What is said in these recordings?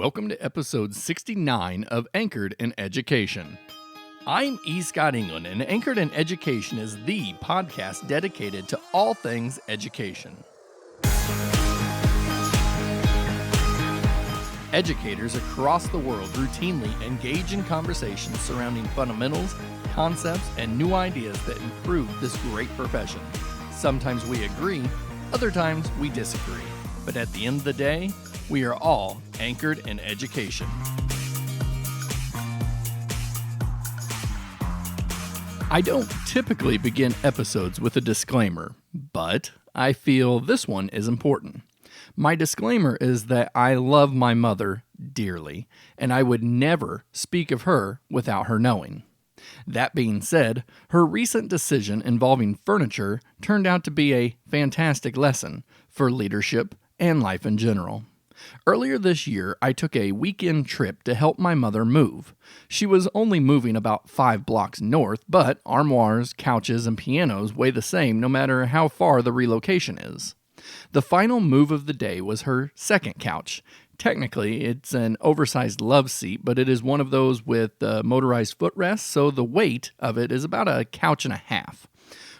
Welcome to episode 69 of Anchored in Education. I'm E. Scott England, and Anchored in Education is the podcast dedicated to all things education. Educators across the world routinely engage in conversations surrounding fundamentals, concepts, and new ideas that improve this great profession. Sometimes we agree, other times we disagree. But at the end of the day, we are all anchored in education. I don't typically begin episodes with a disclaimer, but I feel this one is important. My disclaimer is that I love my mother dearly, and I would never speak of her without her knowing. That being said, her recent decision involving furniture turned out to be a fantastic lesson for leadership and life in general. Earlier this year, I took a weekend trip to help my mother move. She was only moving about 5 blocks north, but armoires, couches, and pianos weigh the same no matter how far the relocation is. The final move of the day was her second couch. Technically, it's an oversized love seat, but it is one of those with motorized footrests, so the weight of it is about a couch and a half.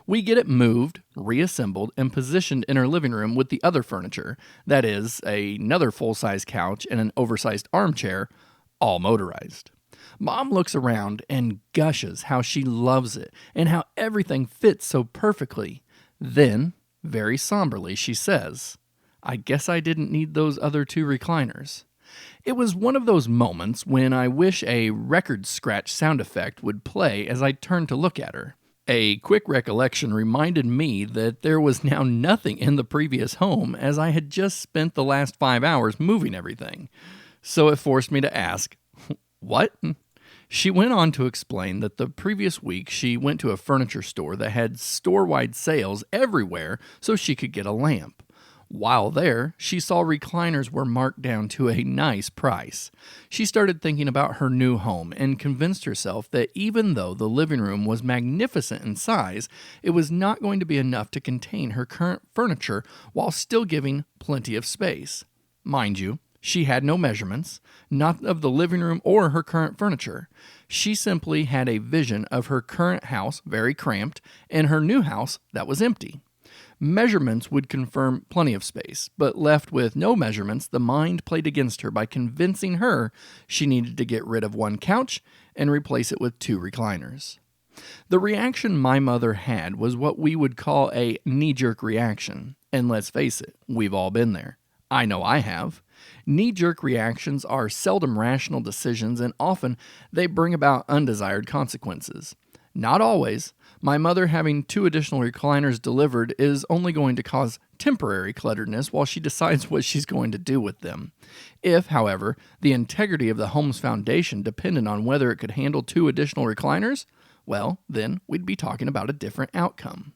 We get it moved, reassembled, and positioned in her living room with the other furniture. That is, another full-size couch and an oversized armchair, all motorized. Mom looks around and gushes how she loves it and how everything fits so perfectly. Then, very somberly, she says, "I guess I didn't need those other 2 recliners." It was one of those moments when I wish a record scratch sound effect would play as I turned to look at her. A quick recollection reminded me that there was now nothing in the previous home as I had just spent the last 5 hours moving everything. So it forced me to ask, "What?" She went on to explain that the previous week she went to a furniture store that had store-wide sales everywhere so she could get a lamp. While there, she saw recliners were marked down to a nice price. She started thinking about her new home and convinced herself that even though the living room was magnificent in size, it was not going to be enough to contain her current furniture while still giving plenty of space. Mind you, she had no measurements, not of the living room or her current furniture. She simply had a vision of her current house very cramped and her new house that was empty. Measurements would confirm plenty of space, but left with no measurements, the mind played against her by convincing her she needed to get rid of 1 couch and replace it with 2 recliners. The reaction my mother had was what we would call a knee-jerk reaction, and let's face it, we've all been there. I know I have. Knee-jerk reactions are seldom rational decisions, and often they bring about undesired consequences. Not always. My mother having 2 additional recliners delivered is only going to cause temporary clutteredness while she decides what she's going to do with them. If, however, the integrity of the home's foundation depended on whether it could handle 2 additional recliners, well, then we'd be talking about a different outcome.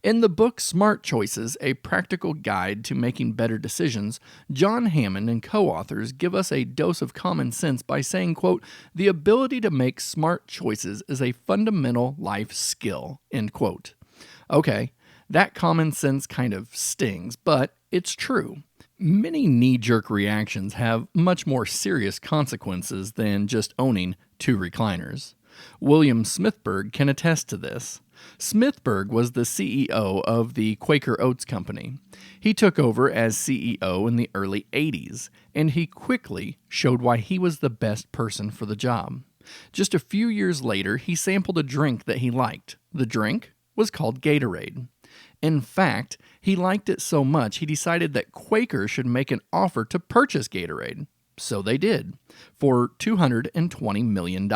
In the book Smart Choices, A Practical Guide to Making Better Decisions, John Hammond and co-authors give us a dose of common sense by saying, quote, "The ability to make smart choices is a fundamental life skill," end quote. Okay, that common sense kind of stings, but it's true. Many knee-jerk reactions have much more serious consequences than just owning 2 recliners. William Smithburg can attest to this. Smithburg was the CEO of the Quaker Oats Company. He took over as CEO in the early 80s, and he quickly showed why he was the best person for the job. Just a few years later, he sampled a drink that he liked. The drink was called Gatorade. In fact, he liked it so much he decided that Quaker should make an offer to purchase Gatorade. So they did, for $220 million.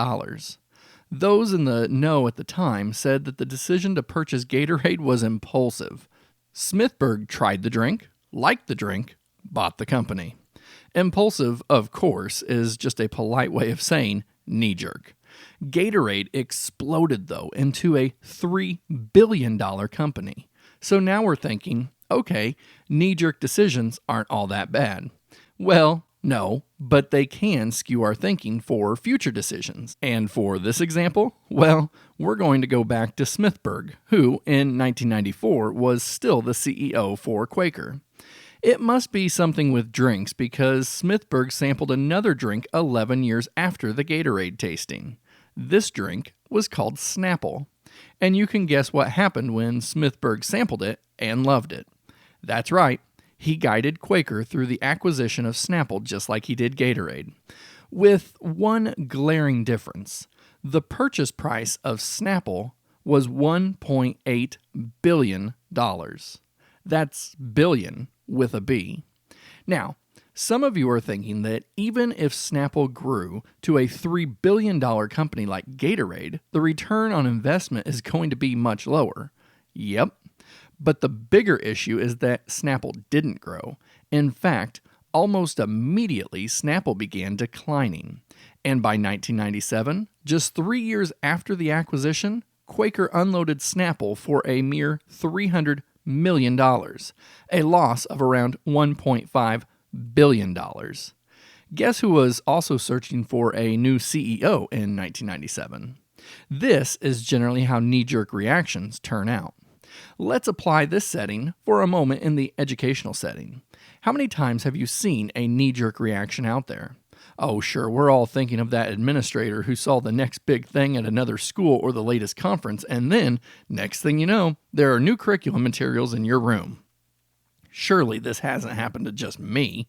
Those in the know at the time said that the decision to purchase Gatorade was impulsive. Smithburg tried the drink, liked the drink, bought the company. Impulsive, of course, is just a polite way of saying knee-jerk. Gatorade exploded, though, into a $3 billion company. So now we're thinking, okay, knee-jerk decisions aren't all that bad. Well, no, but they can skew our thinking for future decisions. And for this example, well, we're going to go back to Smithburg, who in 1994 was still the CEO for Quaker. It must be something with drinks because Smithburg sampled another drink 11 years after the Gatorade tasting. This drink was called Snapple. And you can guess what happened when Smithburg sampled it and loved it. That's right, he guided Quaker through the acquisition of Snapple just like he did Gatorade. With one glaring difference. The purchase price of Snapple was $1.8 billion. That's billion with a B. Now, some of you are thinking that even if Snapple grew to a $3 billion company like Gatorade, the return on investment is going to be much lower. Yep. But the bigger issue is that Snapple didn't grow. In fact, almost immediately Snapple began declining. And by 1997, just 3 years after the acquisition, Quaker unloaded Snapple for a mere $300 million, a loss of around $1.5 billion. Guess who was also searching for a new CEO in 1997? This is generally how knee-jerk reactions turn out. Let's apply this setting for a moment in the educational setting. How many times have you seen a knee-jerk reaction out there? Oh, sure, we're all thinking of that administrator who saw the next big thing at another school or the latest conference, and then, next thing you know, there are new curriculum materials in your room. Surely this hasn't happened to just me.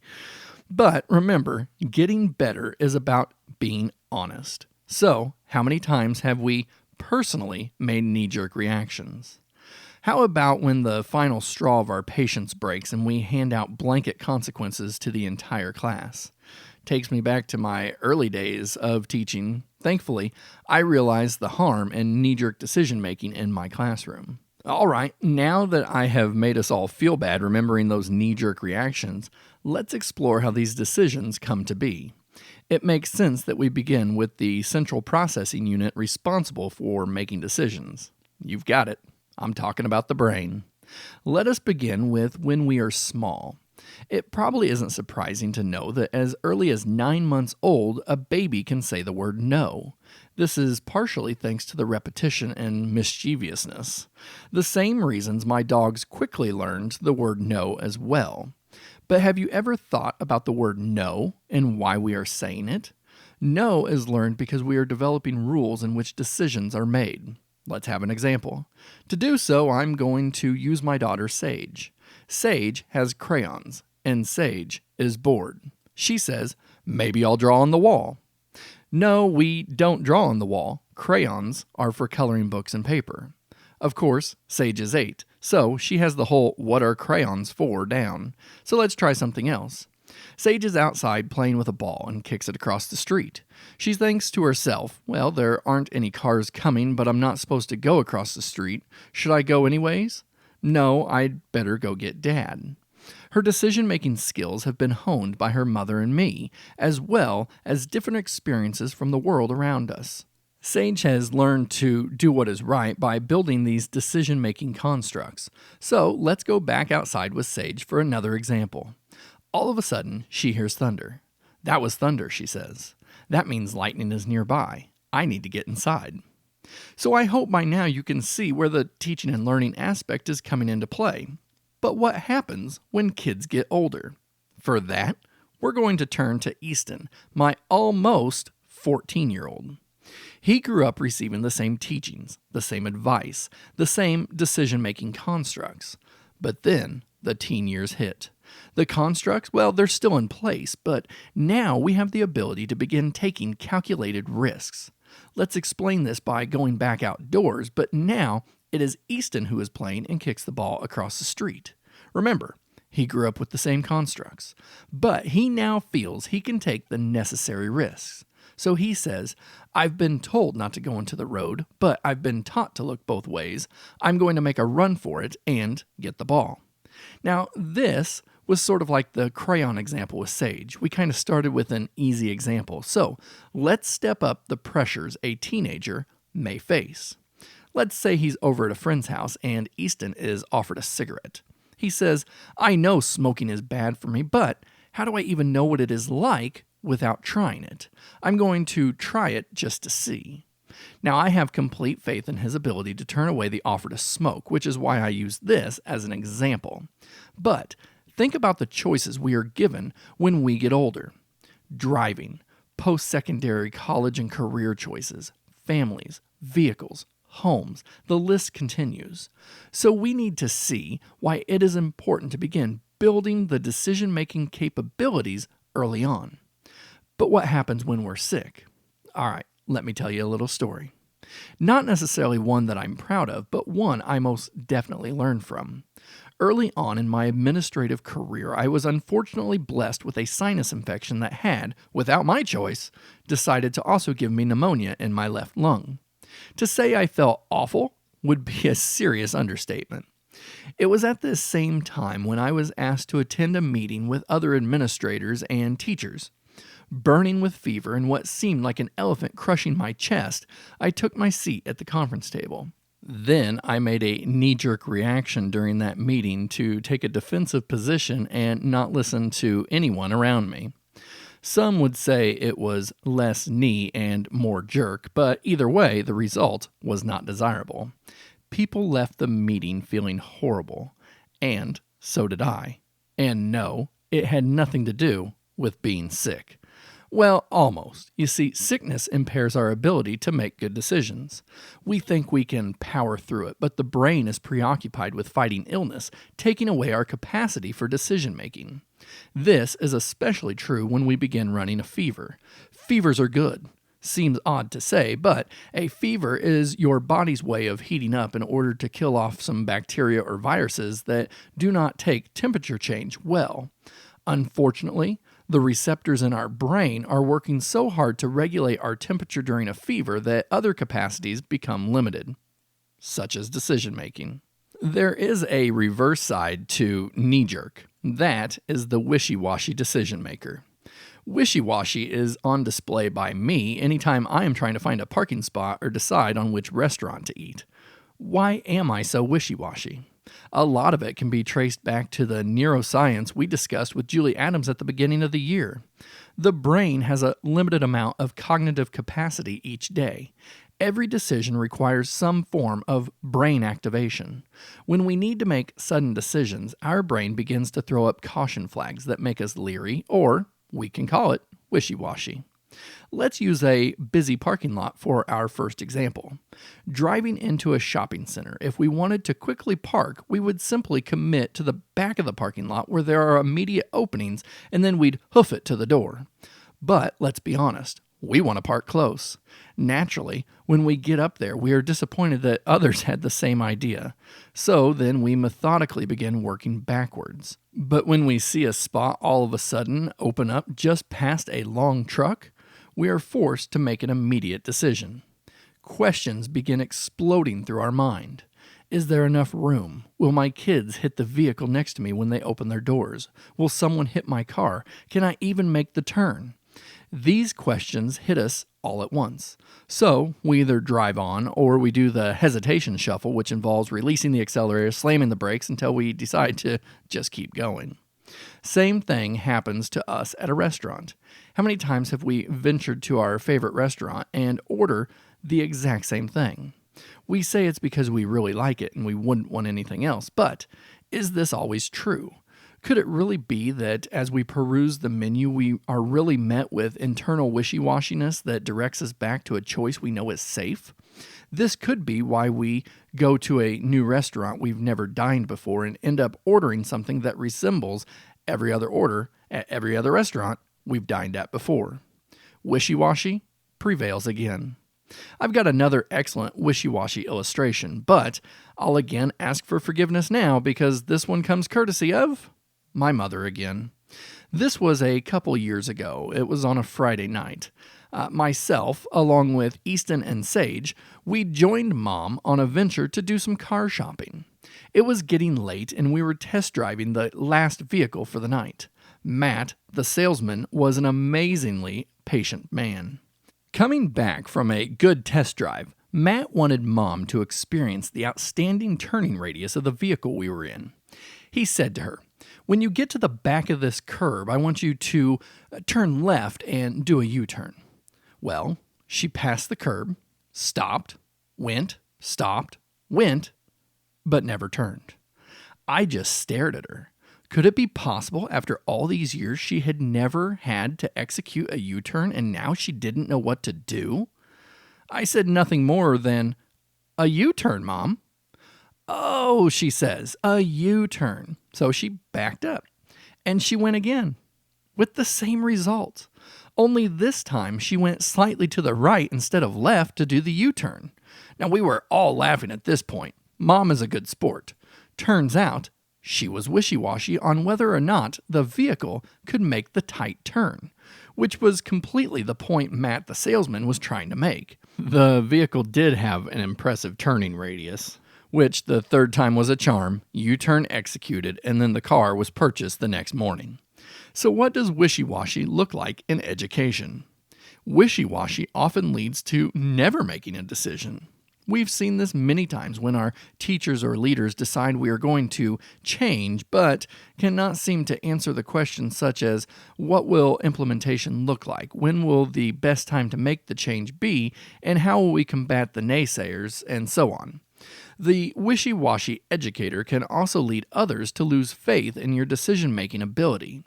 But remember, getting better is about being honest. So, how many times have we personally made knee-jerk reactions? How about when the final straw of our patience breaks and we hand out blanket consequences to the entire class? Takes me back to my early days of teaching. Thankfully, I realized the harm in knee-jerk decision-making in my classroom. All right, now that I have made us all feel bad remembering those knee-jerk reactions, let's explore how these decisions come to be. It makes sense that we begin with the central processing unit responsible for making decisions. You've got it. I'm talking about the brain. Let us begin with when we are small. It probably isn't surprising to know that as early as 9 months old, a baby can say the word no. This is partially thanks to the repetition and mischievousness. The same reasons my dogs quickly learned the word no as well. But have you ever thought about the word no and why we are saying it? No is learned because we are developing rules in which decisions are made. Let's have an example. To do so, I'm going to use my daughter Sage. Sage has crayons, and Sage is bored. She says, "Maybe I'll draw on the wall." No, we don't draw on the wall. Crayons are for coloring books and paper. Of course, Sage is 8, so she has the whole "what are crayons for" down. So let's try something else. Sage is outside playing with a ball and kicks it across the street. She thinks to herself, well, there aren't any cars coming, but I'm not supposed to go across the street. Should I go anyways? No, I'd better go get Dad. Her decision-making skills have been honed by her mother and me, as well as different experiences from the world around us. Sage has learned to do what is right by building these decision-making constructs. So let's go back outside with Sage for another example. All of a sudden, she hears thunder. "That was thunder," she says. "That means lightning is nearby. I need to get inside." So I hope by now you can see where the teaching and learning aspect is coming into play. But what happens when kids get older? For that, we're going to turn to Easton, my almost 14-year-old. He grew up receiving the same teachings, the same advice, the same decision-making constructs. But then the teen years hit. The constructs, well, they're still in place, but now we have the ability to begin taking calculated risks. Let's explain this by going back outdoors, but now it is Easton who is playing and kicks the ball across the street. Remember, he grew up with the same constructs, but he now feels he can take the necessary risks. So he says, "I've been told not to go into the road, but I've been taught to look both ways. I'm going to make a run for it and get the ball." Now, this was sort of like the crayon example with Sage. We kind of started with an easy example. So let's step up the pressures a teenager may face. Let's say he's over at a friend's house and Easton is offered a cigarette. He says, "I know smoking is bad for me, but how do I even know what it is like without trying it? I'm going to try it just to see." Now, I have complete faith in his ability to turn away the offer to smoke, which is why I use this as an example. But Think about the choices we are given when we get older: driving, post-secondary college and career choices, families, vehicles, homes. The list continues. So we need to see why it is important to begin building the decision-making capabilities early on. But what happens when we're sick? All right, let me tell you a little story. Not necessarily one that I'm proud of, but one I most definitely learned from. Early on in my administrative career, I was unfortunately blessed with a sinus infection that had, without my choice, decided to also give me pneumonia in my left lung. To say I felt awful would be a serious understatement. It was at this same time when I was asked to attend a meeting with other administrators and teachers. Burning with fever and what seemed like an elephant crushing my chest, I took my seat at the conference table. Then I made a knee-jerk reaction during that meeting to take a defensive position and not listen to anyone around me. Some would say it was less knee and more jerk, but either way, the result was not desirable. People left the meeting feeling horrible, and so did I. And no, it had nothing to do with being sick. Well, almost. You see, sickness impairs our ability to make good decisions. We think we can power through it, but the brain is preoccupied with fighting illness, taking away our capacity for decision making. This is especially true when we begin running a fever. Fevers are good. Seems odd to say, but a fever is your body's way of heating up in order to kill off some bacteria or viruses that do not take temperature change well. Unfortunately, the receptors in our brain are working so hard to regulate our temperature during a fever that other capacities become limited, such as decision making. There is a reverse side to knee-jerk. That is the wishy-washy decision maker. Wishy-washy is on display by me anytime I am trying to find a parking spot or decide on which restaurant to eat. Why am I so wishy-washy? A lot of it can be traced back to the neuroscience we discussed with Julie Adams at the beginning of the year. The brain has a limited amount of cognitive capacity each day. Every decision requires some form of brain activation. When we need to make sudden decisions, our brain begins to throw up caution flags that make us leery, or we can call it wishy-washy. Let's use a busy parking lot for our first example. Driving into a shopping center, if we wanted to quickly park, we would simply commit to the back of the parking lot where there are immediate openings, and then we'd hoof it to the door. But let's be honest, we want to park close. Naturally, when we get up there, we are disappointed that others had the same idea. So then we methodically begin working backwards. But when we see a spot all of a sudden open up just past a long truck, we are forced to make an immediate decision. Questions begin exploding through our mind. Is there enough room? Will my kids hit the vehicle next to me when they open their doors? Will someone hit my car? Can I even make the turn? These questions hit us all at once. So we either drive on or we do the hesitation shuffle, which involves releasing the accelerator, slamming the brakes until we decide to just keep going. Same thing happens to us at a restaurant. How many times have we ventured to our favorite restaurant and order the exact same thing? We say it's because we really like it and we wouldn't want anything else, but is this always true? Could it really be that as we peruse the menu, we are really met with internal wishy-washiness that directs us back to a choice we know is safe? This could be why we go to a new restaurant we've never dined before and end up ordering something that resembles every other order at every other restaurant we've dined at before. Wishy-washy prevails again. I've got another excellent wishy-washy illustration, but I'll again ask for forgiveness now because this one comes courtesy of my mother again. This was a couple years ago. It was on a Friday night. Myself, along with Easton and Sage, we joined Mom on a venture to do some car shopping. It was getting late and we were test driving the last vehicle for the night. Matt, the salesman, was an amazingly patient man. Coming back from a good test drive, Matt wanted Mom to experience the outstanding turning radius of the vehicle we were in. He said to her, "When you get to the back of this curb, I want you to turn left and do a U-turn." Well, she passed the curb, stopped, went, but never turned. I just stared at her. Could it be possible after all these years she had never had to execute a U-turn and now she didn't know what to do? I said nothing more than, "A U-turn, Mom." "Oh," she says, "a U-turn." So she backed up and she went again with the same result. Only this time she went slightly to the right instead of left to do the U-turn. Now we were all laughing at this point. Mom is a good sport. Turns out she was wishy-washy on whether or not the vehicle could make the tight turn, which was completely the point Matt the salesman was trying to make. The vehicle did have an impressive turning radius, which the third time was a charm, U-turn executed, and then the car was purchased the next morning. So what does wishy-washy look like in education? Wishy-washy often leads to never making a decision. We've seen this many times when our teachers or leaders decide we are going to change, but cannot seem to answer the questions such as, what will implementation look like? When will the best time to make the change be? And how will we combat the naysayers? And so on. The wishy-washy educator can also lead others to lose faith in your decision-making ability.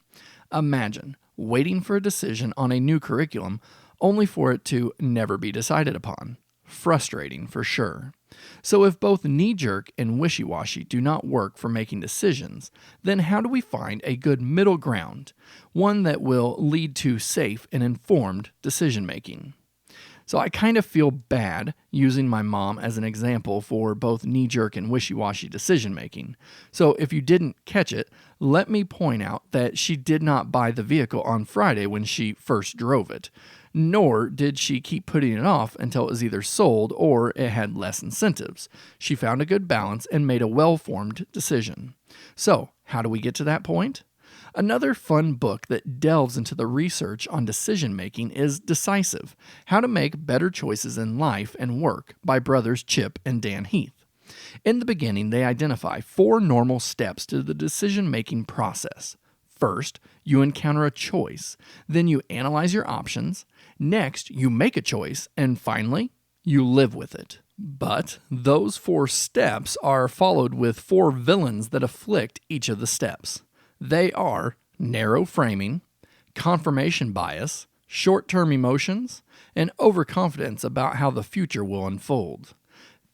Imagine waiting for a decision on a new curriculum only for it to never be decided upon. Frustrating for sure. So if both knee-jerk and wishy-washy do not work for making decisions, then how do we find a good middle ground, one that will lead to safe and informed decision-making? So I kind of feel bad using my mom as an example for both knee-jerk and wishy-washy decision-making. So if you didn't catch it, let me point out that she did not buy the vehicle on Friday when she first drove it, nor did she keep putting it off until it was either sold or it had less incentives. She found a good balance and made a well-formed decision. So how do we get to that point? Another fun book that delves into the research on decision-making is Decisive: How to Make Better Choices in Life and Work by brothers Chip and Dan Heath. In the beginning, they identify 4 normal steps to the decision-making process. First, you encounter a choice. Then you analyze your options. Next, you make a choice. And finally, you live with it. But those 4 steps are followed with 4 villains that afflict each of the steps. They are narrow framing, confirmation bias, short-term emotions, and overconfidence about how the future will unfold.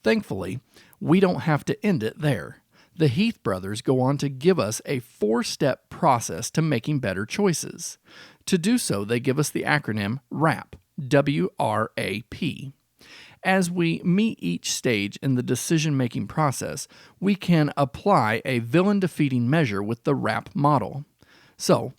Thankfully, we don't have to end it there. The Heath brothers go on to give us a 4-step process to making better choices. To do so, they give us the acronym WRAP, W-R-A-P. As we meet each stage in the decision-making process, we can apply a villain-defeating measure with the WRAP model. So,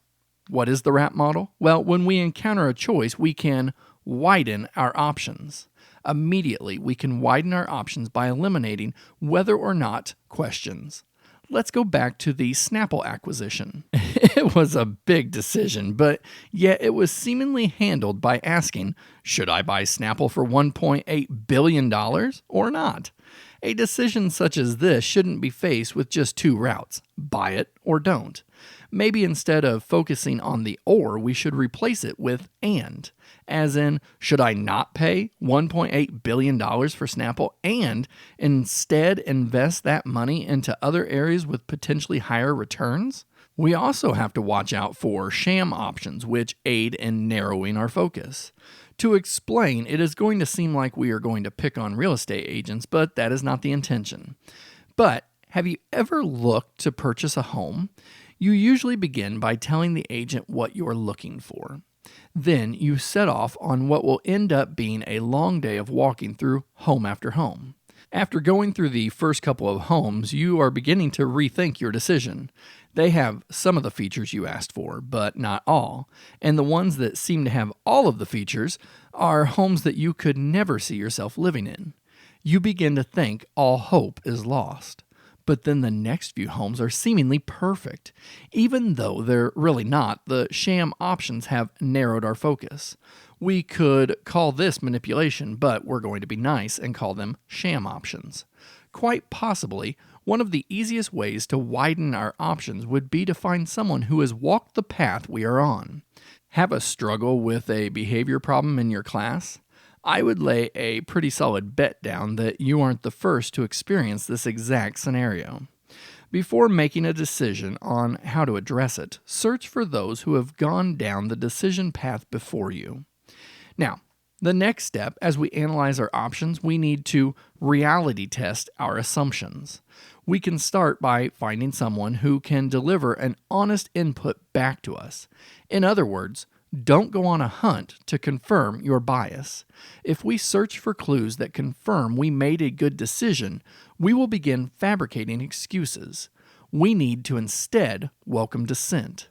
what is the WRAP model? Well, when we encounter a choice, we can widen our options. Immediately, we can widen our options by eliminating whether or not questions. Let's go back to the Snapple acquisition. It was a big decision, but yet it was seemingly handled by asking, should I buy Snapple for $1.8 billion or not? A decision such as this shouldn't be faced with just 2 routes, buy it or don't. Maybe instead of focusing on the or, we should replace it with and. As in, should I not pay $1.8 billion for Snapple and instead invest that money into other areas with potentially higher returns? We also have to watch out for sham options, which aid in narrowing our focus. To explain, it is going to seem like we are going to pick on real estate agents, but that is not the intention. But have you ever looked to purchase a home? You usually begin by telling the agent what you're looking for. Then you set off on what will end up being a long day of walking through home after home. After going through the first couple of homes, you are beginning to rethink your decision. They have some of the features you asked for, but not all. And the ones that seem to have all of the features are homes that you could never see yourself living in. You begin to think all hope is lost. But then the next few homes are seemingly perfect. Even though they're really not, the sham options have narrowed our focus. We could call this manipulation, but we're going to be nice and call them sham options. Quite possibly, one of the easiest ways to widen our options would be to find someone who has walked the path we are on. Have a struggle with a behavior problem in your class? I would lay a pretty solid bet down that you aren't the first to experience this exact scenario. Before making a decision on how to address it, search for those who have gone down the decision path before you. Now, the next step, as we analyze our options, we need to reality test our assumptions. We can start by finding someone who can deliver an honest input back to us. In other words, don't go on a hunt to confirm your bias. If we search for clues that confirm we made a good decision, we will begin fabricating excuses. We need to instead welcome dissent.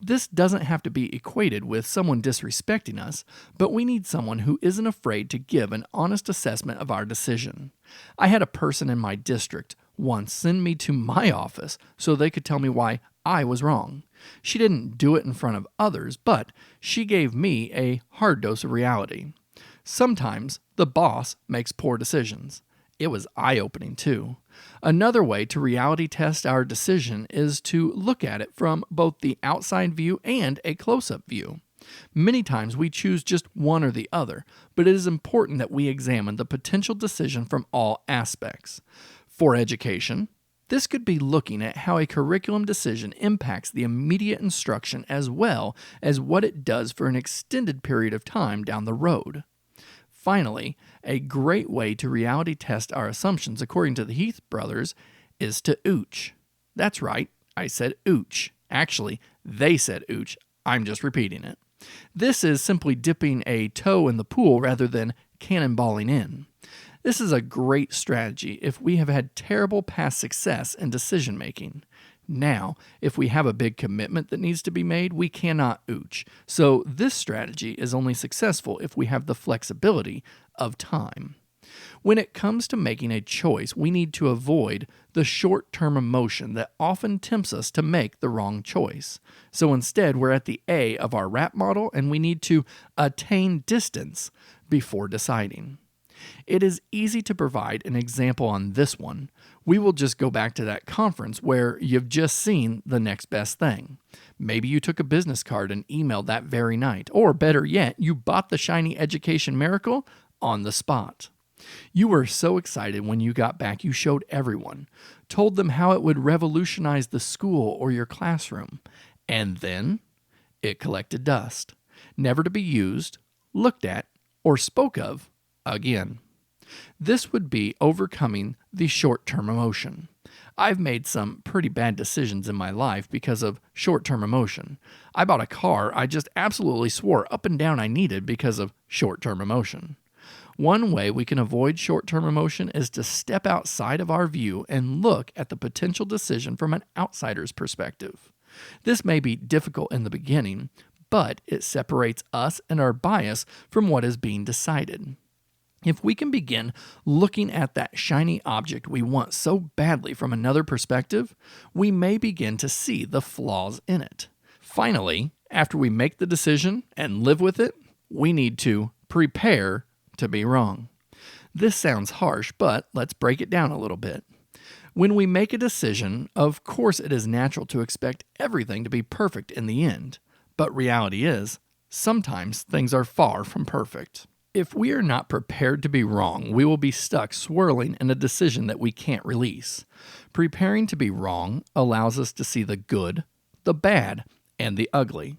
This doesn't have to be equated with someone disrespecting us, but we need someone who isn't afraid to give an honest assessment of our decision. I had a person in my district once send me to my office so they could tell me why I was wrong. She didn't do it in front of others, but she gave me a hard dose of reality. Sometimes the boss makes poor decisions. It was eye-opening too. Another way to reality test our decision is to look at it from both the outside view and a close-up view. Many times we choose just one or the other, but it is important that we examine the potential decision from all aspects. For education, this could be looking at how a curriculum decision impacts the immediate instruction as well as what it does for an extended period of time down the road. Finally, a great way to reality test our assumptions, according to the Heath brothers, is to ooch. That's right, I said ooch. Actually, they said ooch. I'm just repeating it. This is simply dipping a toe in the pool rather than cannonballing in. This is a great strategy if we have had terrible past success in decision making. Now, if we have a big commitment that needs to be made, we cannot ooch. So this strategy is only successful if we have the flexibility of time. When it comes to making a choice, we need to avoid the short-term emotion that often tempts us to make the wrong choice. So instead, we're at the A of our rap model and we need to attain distance before deciding. It is easy to provide an example on this one. We will just go back to that conference where you've just seen the next best thing. Maybe you took a business card and emailed that very night, or better yet, you bought the shiny education miracle on the spot. You were so excited when you got back you showed everyone, told them how it would revolutionize the school or your classroom, and then it collected dust, never to be used, looked at, or spoke of again. This would be overcoming the short-term emotion. I've made some pretty bad decisions in my life because of short-term emotion. I bought a car I just absolutely swore up and down I needed because of short-term emotion. One way we can avoid short-term emotion is to step outside of our view and look at the potential decision from an outsider's perspective. This may be difficult in the beginning, but it separates us and our bias from what is being decided. If we can begin looking at that shiny object we want so badly from another perspective, we may begin to see the flaws in it. Finally, after we make the decision and live with it, we need to prepare to be wrong. This sounds harsh, but let's break it down a little bit. When we make a decision, of course it is natural to expect everything to be perfect in the end, but reality is, sometimes things are far from perfect. If we are not prepared to be wrong, we will be stuck swirling in a decision that we can't release. Preparing to be wrong allows us to see the good, the bad, and the ugly.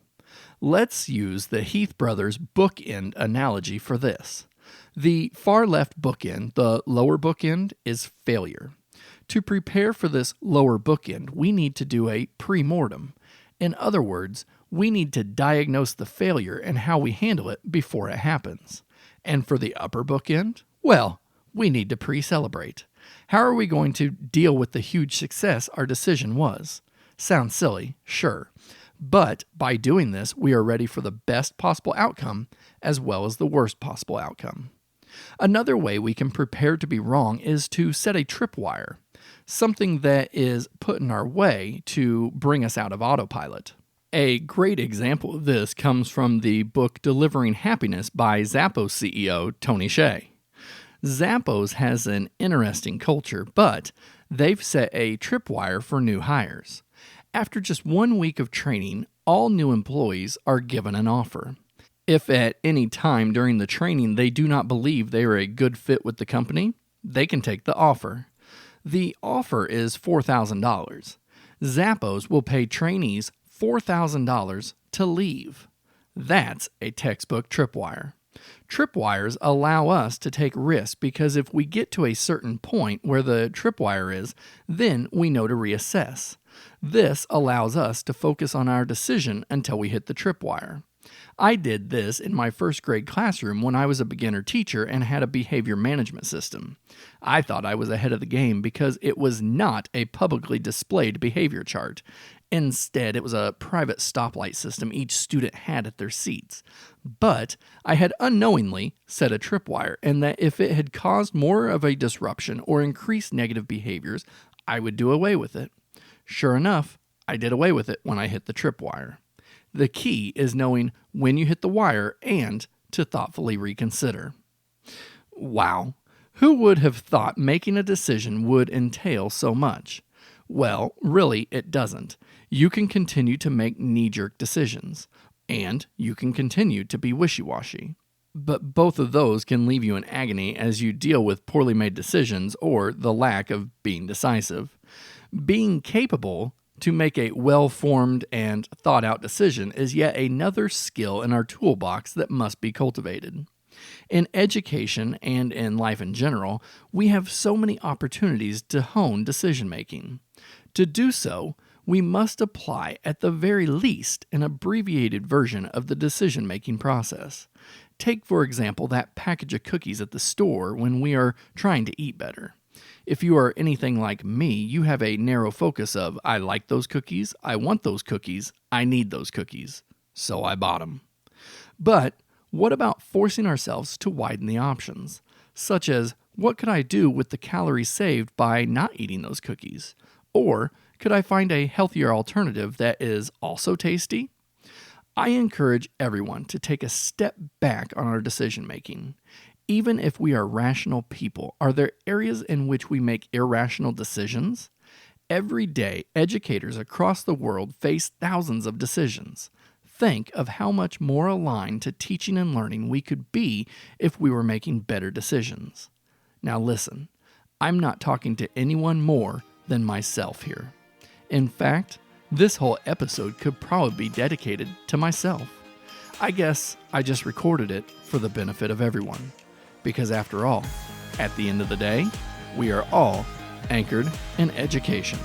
Let's use the Heath brothers bookend analogy for this. The far left bookend, the lower bookend, is failure. To prepare for this lower bookend, we need to do a pre-mortem. In other words, we need to diagnose the failure and how we handle it before it happens. And for the upper bookend, well, we need to pre-celebrate. How are we going to deal with the huge success our decision was? Sounds silly, sure. But by doing this, we are ready for the best possible outcome as well as the worst possible outcome. Another way we can prepare to be wrong is to set a tripwire, something that is put in our way to bring us out of autopilot. A great example of this comes from the book Delivering Happiness by Zappos CEO Tony Hsieh. Zappos has an interesting culture, but they've set a tripwire for new hires. After just 1 week of training, all new employees are given an offer. If at any time during the training they do not believe they are a good fit with the company, they can take the offer. The offer is $4,000. Zappos will pay trainees $4,000 to leave. That's a textbook tripwire. Tripwires allow us to take risks because if we get to a certain point where the tripwire is, then we know to reassess. This allows us to focus on our decision until we hit the tripwire. I did this in my first grade classroom when I was a beginner teacher and had a behavior management system. I thought I was ahead of the game because it was not a publicly displayed behavior chart. Instead, it was a private stoplight system each student had at their seats. But I had unknowingly set a tripwire, and that if it had caused more of a disruption or increased negative behaviors, I would do away with it. Sure enough, I did away with it when I hit the tripwire. The key is knowing when you hit the wire and to thoughtfully reconsider. Wow, who would have thought making a decision would entail so much? Well, really, it doesn't. You can continue to make knee-jerk decisions, and you can continue to be wishy-washy. But both of those can leave you in agony as you deal with poorly made decisions or the lack of being decisive. Being capable to make a well-formed and thought-out decision is yet another skill in our toolbox that must be cultivated. In education and in life in general, we have so many opportunities to hone decision-making. To do so, we must apply at the very least an abbreviated version of the decision-making process. Take, for example, that package of cookies at the store when we are trying to eat better. If you are anything like me, you have a narrow focus of, I like those cookies, I want those cookies, I need those cookies, so I bought them. But what about forcing ourselves to widen the options? Such as, what could I do with the calories saved by not eating those cookies? Or could I find a healthier alternative that is also tasty? I encourage everyone to take a step back on our decision making. Even if we are rational people, are there areas in which we make irrational decisions? Every day, educators across the world face thousands of decisions. Think of how much more aligned to teaching and learning we could be if we were making better decisions. Now listen, I'm not talking to anyone more than myself here. In fact, this whole episode could probably be dedicated to myself. I guess I just recorded it for the benefit of everyone. Because after all, at the end of the day, we are all anchored in education.